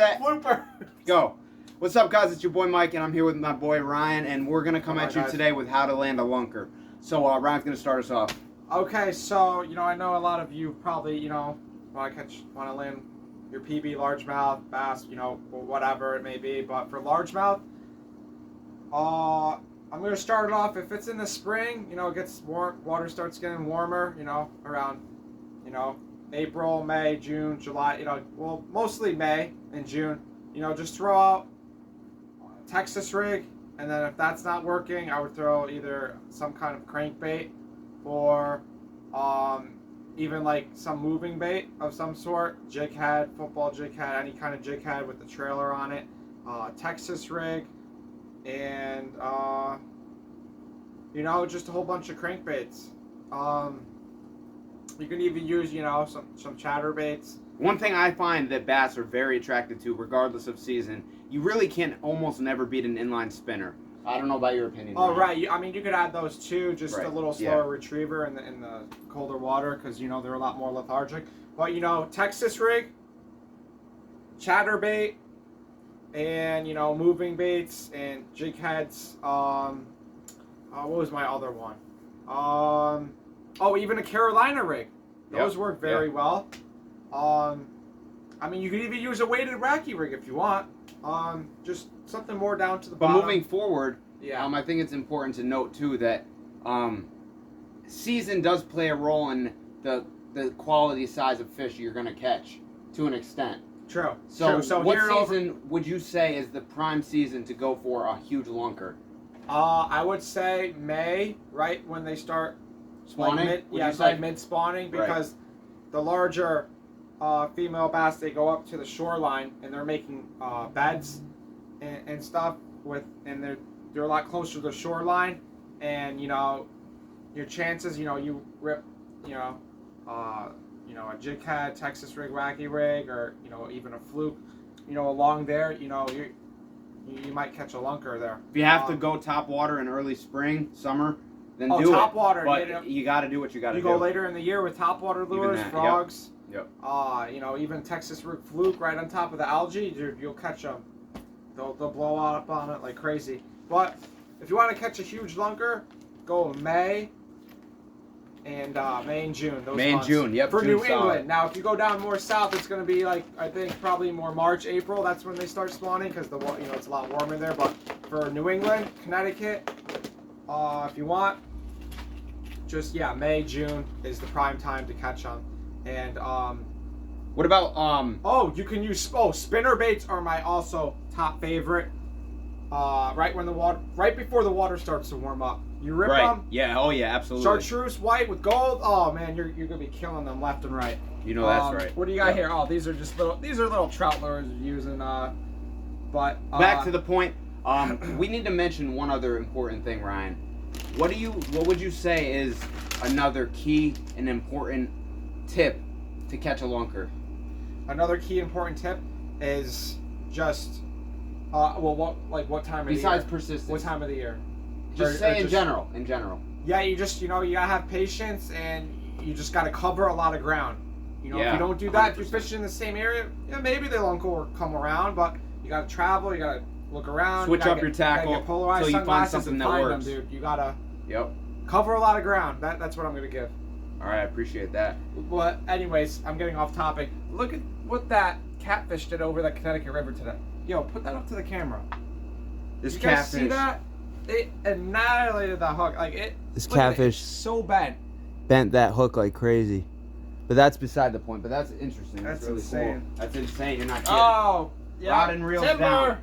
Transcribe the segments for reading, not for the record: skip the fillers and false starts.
set. Blooper. Go. What's up, guys? It's your boy Mike, and I'm here with my boy Ryan, and we're gonna come at you today with how to land a lunker. So Ryan's gonna start us off. Okay, so I know a lot of you probably want to land your PB, largemouth, bass, whatever it may be. But for largemouth, I'm gonna start it off. If it's in the spring, it gets warm. Water starts getting warmer. Around April, May, June, July. Well, mostly May and June. Just throw out Texas rig, and then if that's not working, I would throw either some kind of crankbait or even like some moving bait of some sort, jig head, football jig head, any kind of jig head with the trailer on it, Texas rig, and just a whole bunch of crankbaits. You can even use some chatterbaits. One thing I find that bass are very attracted to, regardless of season, you really can almost never beat an inline spinner. I don't know about your opinion. Oh, right. You could add those too, just right. A little slower retriever in the colder water because, they're a lot more lethargic. But, Texas rig, chatterbait, and, moving baits and jig heads. What was my other one? Even a Carolina rig. Those work very well. You could even use a weighted racky rig if you want. Just something more down to the bottom. But moving forward, I think it's important to note too that season does play a role in the quality size of fish you're going to catch to an extent. True. So what season would you say is the prime season to go for a huge lunker? I would say May, right when they start spawning. Mid spawning, because the larger female bass, they go up to the shoreline and they're making beds and stuff and they're a lot closer to the shoreline, and your chances, you rip a jig head, Texas rig, wacky rig, or even a fluke, along there, you might catch a lunker there. If you have to go top water in early spring, summer, then do top it. Water, but you got to do what you got to do. You go later in the year with top water lures, frogs. Yep. Even Texas rig fluke right on top of the algae, you'll catch them. They'll blow up on it like crazy. But if you want to catch a huge lunker, go May and June. Those May and months. June, yep. For June New England. Now, if you go down more south, it's going to be like, I think probably more March, April. That's when they start spawning because it's a lot warmer there. But for New England, Connecticut, if you want, just May, June is the prime time to catch them. And what about you can use spinner baits are my also top favorite. Right before the water starts to warm up, you rip them. Yeah. Oh yeah, absolutely. Chartreuse white with gold. Oh man, you're gonna be killing them left and right. That's right. What do you got here? Oh, these are little trout lures you're using. But back to the point. We need to mention one other important thing, Ryan. What would you say is another key and important tip to catch a lunker? Another key important tip is just what time of the year? Besides persistence. What time of the year? Just in general. Yeah, you just you gotta have patience, and you just gotta cover a lot of ground. If you don't do that, 100%. If you're fishing in the same area, maybe the lunker will come around, but you gotta travel, you gotta look around, switch up your tackle until you find something that works. Dude. You gotta cover a lot of ground. That's what I'm gonna give. All right, I appreciate that. But anyways, I'm getting off topic. Look at what that catfish did over the Connecticut River today. Yo, put that up to the camera. This you catfish. Guys see that? It annihilated the hook. This catfish so bent that hook like crazy. But that's beside the point. But that's interesting. That's really insane. Cool. That's insane. You're not kidding. Oh, yeah. Rod and reels down.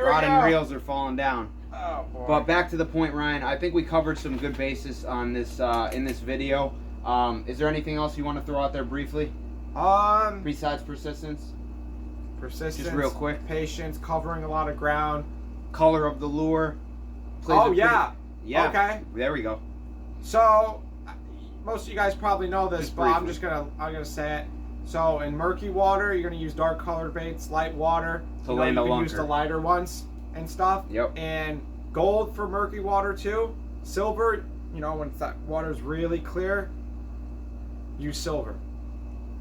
Rod and reels are falling down. Oh boy. But back to the point, Ryan. I think we covered some good basis on this in this video. Is there anything else you want to throw out there briefly? Besides persistence. Persistence. Just real quick. Patience. Covering a lot of ground. Color of the lure. Yeah. Okay. There we go. So, most of you guys probably know this, but I'm gonna say it. So, in murky water, you're gonna use dark colored baits. Light water, to land a lunker. Use the lighter ones and stuff. Yep. And gold for murky water too. Silver, when that water's really clear, use silver.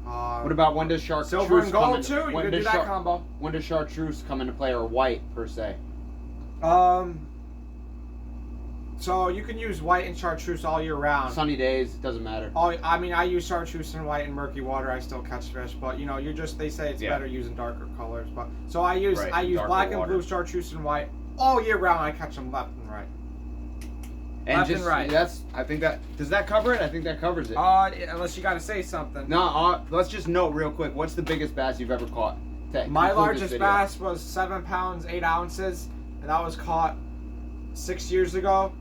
What about when does chartreuse silver and come gold into, too? You when could do does that combo. When does chartreuse come into play, or white per se? So you can use white and chartreuse all year round. Sunny days, doesn't matter. I mean, I use chartreuse and white in murky water. I still catch fish, but you know, they say it's better using darker colors. But so I use black and blue chartreuse and white all year round. I catch them left and right. And left just, and right. I think that does that cover it? I think that covers it. Unless you got to say something. No, let's just note real quick. What's the biggest bass you've ever caught? My largest bass was 7 pounds 8 ounces, and that was caught 6 years ago.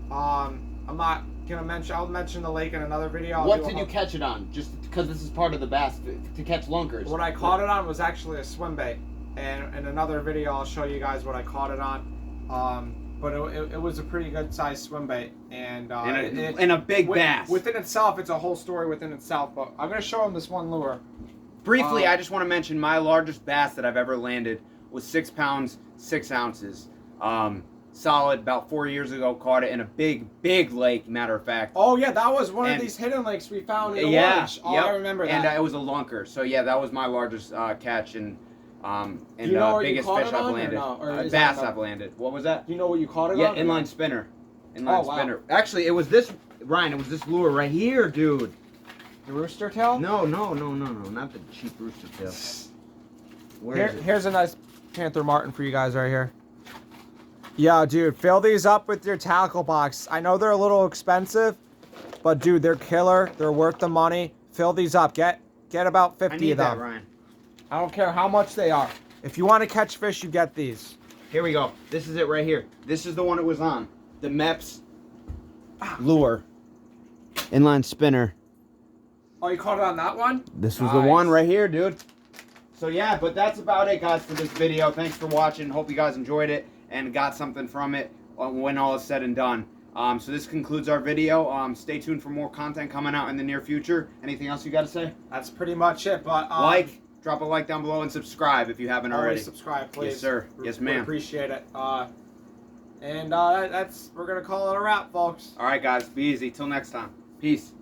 I'm not gonna mention. I'll mention the lake in another video. What did you catch it on? Just because this is part of the bass to catch lunkers. What I caught it on was actually a swim bait, and in another video I'll show you guys what I caught it on. But it was a pretty good sized swim bait, and a big bass. Within itself, it's a whole story within itself. But I'm gonna show them this one lure. Briefly, I just want to mention my largest bass that I've ever landed was 6 pounds 6 ounces. Solid, about 4 years ago. Caught it in a big lake. Matter of fact. Oh yeah, that was one of these hidden lakes we found in the woods. Oh, I remember that. And it was a lunker. So yeah, that was my largest catch and you know where biggest you caught fish it on, I've landed. or Bass I've landed. What was that? Do you know what you caught it on? on? Yeah, inline spinner. Inline wow. spinner. Actually, it was this, Ryan. It was this lure right here, dude. The rooster tail? No, not the cheap rooster tail. Here's a nice Panther Martin for you guys right here. Yeah, dude, fill these up with your tackle box. I know they're a little expensive, but dude, they're killer. They're worth the money. Fill these up. Get about 50 of them. I need that, Ryan. I don't care how much they are. If you want to catch fish, you get these. Here we go. This is it right here. This is the one it was on. The Meps lure. Inline spinner. Oh, you caught it on that one? This was the one right here, dude. So yeah, but that's about it, guys, for this video. Thanks for watching. Hope you guys enjoyed it and got something from it when all is said and done. So this concludes our video. Stay tuned for more content coming out in the near future. Anything else you got to say? That's pretty much it. But drop a like down below and subscribe if you haven't already. Always subscribe, please. Yes, sir. Yes, ma'am. We appreciate it. We're gonna call it a wrap, folks. All right, guys. Be easy. Till next time. Peace.